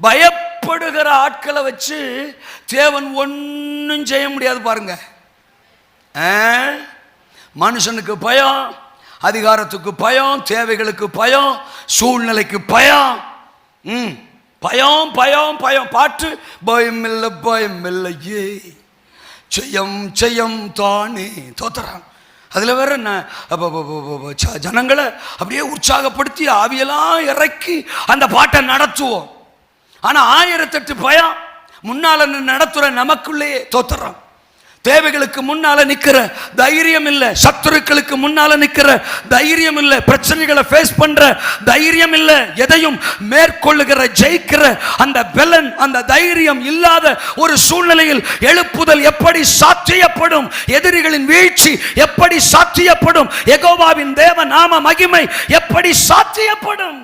பயப்படுகிற ஆட்களை வச்சு தேவன் ஒன்றும் செய்ய முடியாது பாருங்க. மனுஷனுக்கு பயம், அதிகாரத்துக்கு பயம், தேவைகளுக்கு பயம், சூழ்நிலைக்கு பயம். பயம் பயம் பயம். பாட்டு பயம் இல்லை பயம் இல்லையே, ஜெயம் ஜெயம் தானே தோத்துறான். அதில் வேற ஜனங்களை அப்படியே உற்சாகப்படுத்தி ஆவியெல்லாம் இறக்கி அந்த பாட்டை நடத்துவோம். ஆனால் 1008 பயம் முன்னால நடத்துற நமக்குள்ளேயே தோத்துறான். தேவைகளுக்கு முன்னால நிக்கிற தைரியம் இல்லை, சத்துருக்களுக்கு முன்னால நிக்கிற தைரியம் இல்லை, பிரச்சனைகளை ஃபேஸ் பண்ற தைரியம் இல்லை, எதையும் மேற்கொள்ளுகிற ஜெயிக்கிற அந்த பலன், அந்த தைரியம் இல்லாத ஒரு சூழ்நிலையில் எழுப்புதல் எப்படி சாத்தியப்படும்? எதிரிகளின் வீழ்ச்சி எப்படி சாத்தியப்படும்? யெகோவாவின் தேவ நாம மகிமை எப்படி சாத்தியப்படும்?